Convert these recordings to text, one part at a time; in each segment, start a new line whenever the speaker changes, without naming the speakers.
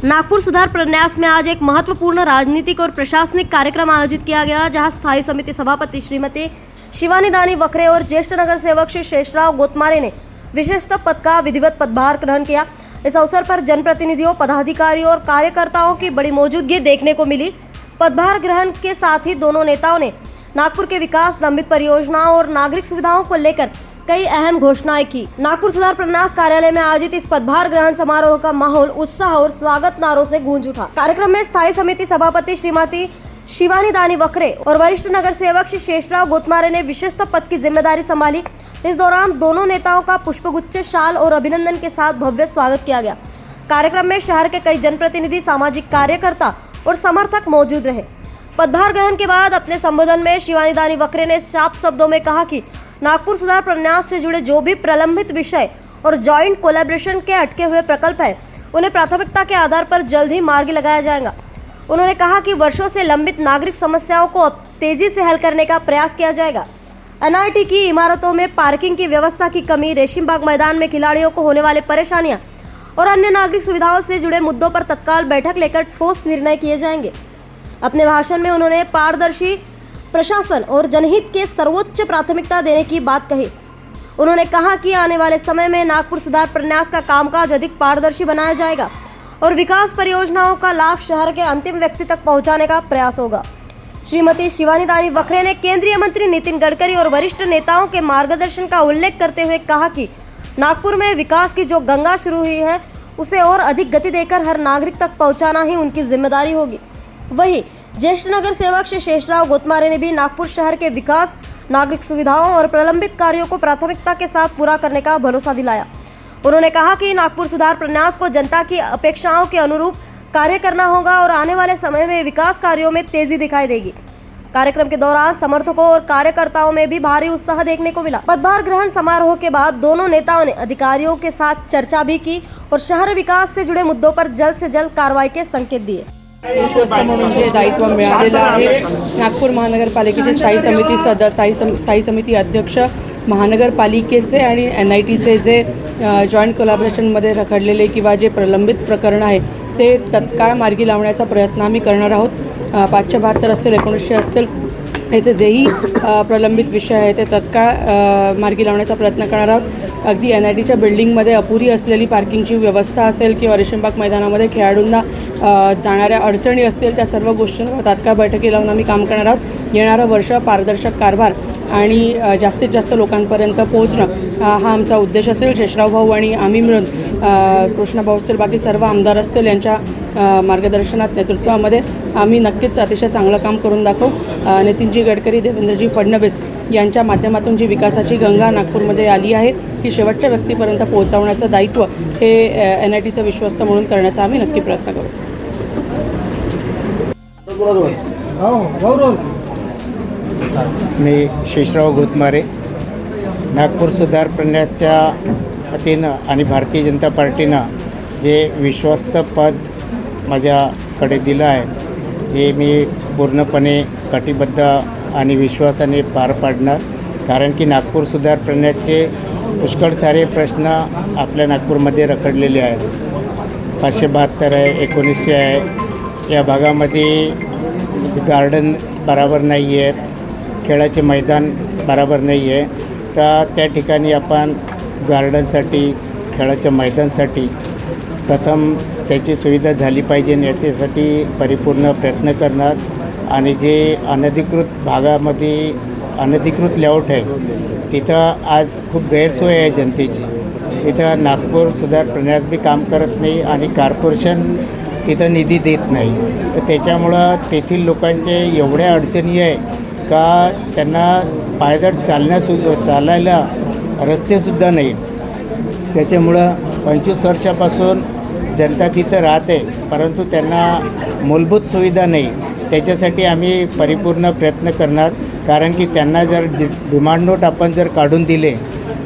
नागपुर सुधार प्रन्यास में आज एक महत्वपूर्ण राजनीतिक और प्रशासनिक कार्यक्रम आयोजित किया गया, जहां स्थायी समिति सभापति श्रीमती शिवानी दानी वखरे और ज्येष्ठ नगर सेवक श्री शेषराव गोतमारे ने विशिष्ट पद का विधिवत पदभार ग्रहण किया। इस अवसर पर जनप्रतिनिधियों, पदाधिकारियों और कार्यकर्ताओं की बड़ी मौजूदगी देखने को मिली। पदभार ग्रहण के साथ ही दोनों नेताओं ने नागपुर के विकास, लंबित परियोजनाओं और नागरिक सुविधाओं को लेकर कई अहम घोषणाएं की। नागपुर सुधार प्रन्यास कार्यालय में आयोजित इस पदभार ग्रहण समारोह का माहौल उत्साह और स्वागत नारों से गूंज उठा। कार्यक्रम में स्थायी समिति सभापति श्रीमती शिवानी दानी वखरे और वरिष्ठ नगर सेवक श्री शेषराव गोतमारे ने विशिष्ट पद की जिम्मेदारी संभाली। इस दौरान दोनों नेताओं का पुष्पगुच्छ, शाल और अभिनंदन के साथ भव्य स्वागत किया गया। कार्यक्रम में शहर के कई जनप्रतिनिधि, सामाजिक कार्यकर्ता और समर्थक मौजूद रहे। पदभार ग्रहण के बाद अपने संबोधन में शिवानी दानी वखरे ने साफ शब्दों में कहा कि नागपुर सुधार प्रन्यास से जुड़े जो भी प्रलंबित विषय और जॉइंट कोलैबोरेशन के अटके हुए प्रकल्प है, उन्हें प्राथमिकता के आधार पर जल्द ही मार्गी लगाया जाएगा। उन्होंने कहा कि वर्षों से लंबित नागरिक समस्याओं को अब तेजी से हल करने का प्रयास किया जाएगा। एनआईटी की इमारतों में पार्किंग की व्यवस्था की कमी, रेशीम बाग मैदान में खिलाड़ियों को होने वाले परेशानियां और अन्य नागरिक सुविधाओं से जुड़े मुद्दों पर तत्काल बैठक लेकर ठोस निर्णय किए जाएंगे। अपने भाषण में उन्होंने पारदर्शी प्रशासन और जनहित के सर्वोच्च प्राथमिकता देने की बात कही। उन्होंने कहा कि आने वाले समय में नागपुर सुधार प्रन्यास का कामकाज अधिक पारदर्शी बनाया जाएगा और विकास परियोजनाओं का लाभ शहर के अंतिम व्यक्ति तक पहुंचाने का प्रयास होगा। श्रीमती शिवानी दानी वखरे ने केंद्रीय मंत्री नितिन गडकरी और वरिष्ठ नेताओं के मार्गदर्शन का उल्लेख करते हुए कहा कि नागपुर में विकास की जो गंगा शुरू हुई है, उसे और अधिक गति देकर हर नागरिक तक पहुंचाना ही उनकी जिम्मेदारी होगी। वहीं ज्येष्ठ नगर सेवक श्री शेषराव गोतमारे ने भी नागपुर शहर के विकास, नागरिक सुविधाओं और प्रलंबित कार्यों को प्राथमिकता के साथ पूरा करने का भरोसा दिलाया। उन्होंने कहा कि नागपुर सुधार प्रन्यास को जनता की अपेक्षाओं के अनुरूप कार्य करना होगा और आने वाले समय में विकास कार्यों में तेजी दिखाई देगी। कार्यक्रम के दौरान समर्थकों और कार्यकर्ताओं में भी भारी उत्साह देखने को मिला। पदभार ग्रहण समारोह के बाद दोनों नेताओं ने अधिकारियों के साथ चर्चा भी की और शहर विकास से जुड़े मुद्दों पर जल्द से जल्द कार्रवाई के संकेत दिए।
विश्वस्त म्हणून जे दायित्व मिळालेलं आहे, नागपूर महानगरपालिकेचे स्थायी समिती अध्यक्ष, महानगरपालिकेचे आणि NITचे जे जॉईंट कोलॅबोरेशनमध्ये रखडलेले किंवा जे प्रलंबित प्रकरण आहे ते तत्काळ मार्गी लावण्याचा प्रयत्न आम्ही करणार आहोत। 572 असतील, 1900 असतील, याचे जेही प्रलंबित विषय आहे ते तत्काळ मार्गी लावण्याचा प्रयत्न करणार आहोत। अगदी NITच्या बिल्डिंगमध्ये अपुरी असलेली पार्किंगची व्यवस्था असेल किंवा रेशीमबाग मैदानामध्ये खेळाडूंना जाणाऱ्या अडचणी असतील, त्या सर्व गोष्टींवर तात्काळ बैठकी लावून आम्ही काम करणार आहोत। येणारं वर्ष पारदर्शक कारभार आणि जास्तीत जास्त लोकांपर्यंत पोहोचणं हा आमचा उद्देश असेल। शेषराव भाऊ आणि आम्ही मिळून, कृष्णभाऊ असतील, बाकी सर्व आमदार असतील, यांच्या मार्गदर्शनात, नेतृत्वामध्ये आम्ही नक्कीच अतिशय चांगलं काम करून दाखवू। नितीनजी गडकरी, देवेंद्रजी फडणवीस यांच्या माध्यमातून जी विकासाची गंगा नागपूरमध्ये आली आहे ती शेवटच्या व्यक्तीपर्यंत पोहोचवण्याचं दायित्व हे NITचं विश्वस्त म्हणून करण्याचा आम्ही नक्की प्रयत्न करू।
मी शेषराव गोतमारे, नागपूर सुधार प्रन्यासच्या वतीनं आणि भारतीय जनता पार्टीनं जे विश्वस्त पद माझ्याकडे दिलं आहे, हे मी पूर्णपणे कटिबद्ध आणि विश्वासाने पार पाडणार। कारण की नागपूर सुधार प्रन्यासचे पुष्कळ सारे प्रश्न आपल्या नागपूरमध्ये रखडलेले आहेत। 572 आहे, 1900 आहे, या भागामध्ये गार्डन बराबर नाही आहेत, खेळाचे मैदान बराबर नाही आहे। तर त्या ठिकाणी आपण गार्डनसाठी, खेळाच्या मैदानासाठी प्रथम त्याची सुविधा झाली पाहिजे याच्यासाठी परिपूर्ण प्रयत्न करणार। आणि जे अनधिकृत भागामध्ये अनधिकृत लेआउट आहे तिथं आज खूप गैरसोय आहे जनतेची, तिथं नागपूर सुधार प्रन्यास बी काम करत नाही आणि कॉर्पोरेशन तिथं निधी देत नाही। तर त्याच्यामुळं तेथील लोकांचे एवढ्या अडचणी आहे का त्यांना पायदळ चालायला रस्तेसुद्धा नाही। त्याच्यामुळं 25 वर्षापासून जनता तिथं राहते, परंतु त्यांना मूलभूत सुविधा नाही। त्याच्यासाठी आम्ही परिपूर्ण प्रयत्न करणार। कारण की त्यांना जर डिमांड नोट आपण जर काढून दिले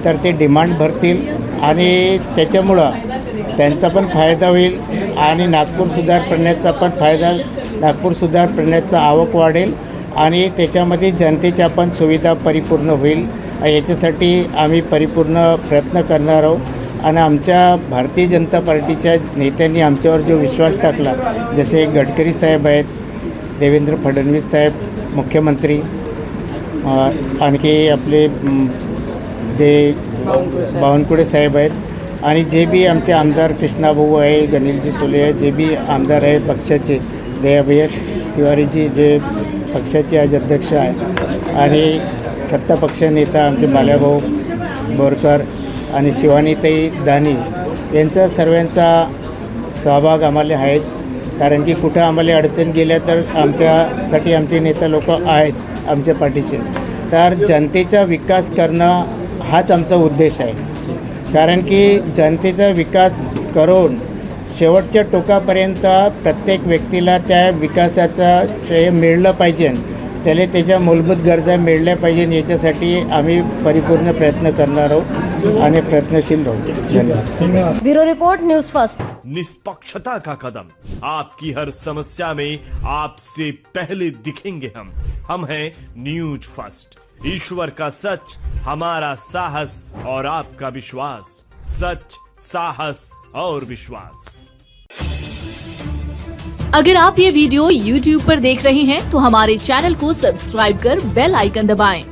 तर ते डिमांड भरतील आणि त्याच्यामुळं त्यांचा पण फायदा होईल आणि नागपूर सुधार प्रन्यासचा पण फायदा, नागपूर सुधार प्रन्यासचा आवक वाढेल आणि त्याच्यामध्ये जनतेच्या पण सुविधा परिपूर्ण होईल। याच्यासाठी आम्ही परिपूर्ण प्रयत्न करणार आहोत आणि आमच्या भारतीय जनता पार्टीच्या नेत्यांनी आमच्यावर जो विश्वास टाकला, जसे गडकरी साहेब आहेत, देवेंद्र फडणवीस साहेब मुख्यमंत्री, आणखी आपले जे बावनकुळे साहेब आहेत, आणि जे बी आमचे आमदार कृष्णाभाऊ आहे, गणेशजी सोले आहे, जे बी आमदार आहे पक्षाचे, दयाभैया तिवारीजी जे पक्षाचे आज अध्यक्ष आहे, आणि सत्ता पक्ष नेता आमचे बाल्याभाऊ बोरकर आणि शिवानीताई दानी यांचा सर्वांचा सहभाग आम्हाला आहेच. कारण की कुठं आम्हाला अडचण गेल्या तर आमच्यासाठी आमचे नेता लोक आहेच आमच्या पाठीचे. तर जनतेचा विकास करणं हाच आमचा उद्देश आहे. कारण की जनतेचा विकास करून शेवटच्या टोकापर्यंत प्रत्येक व्यक्तीला त्या विकासाचा श्रेय मिळलं पाहिजे, त्याला त्याच्या मूलभूत गरजा मिळल्या पाहिजे. याच्यासाठी आम्ही परिपूर्ण प्रयत्न करणार आहोत आणि प्रयत्नशील राहू. धन्यवाद.
Bureau report, news first.
निष्पक्षता का कदम, आपकी हर समस्या में आपसे पहले दिखेंगे हम हैं न्यूज फर्स्ट. ईश्वर का सच, हमारा साहस और आपका विश्वास. सच, साहस और विश्वास.
अगर आप ये वीडियो YouTube पर देख रहे हैं तो हमारे चैनल को सब्सक्राइब कर बेल आइकन दबाएं.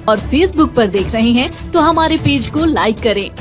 और Facebook पर देख रहे हैं तो हमारे पेज को लाइक करें.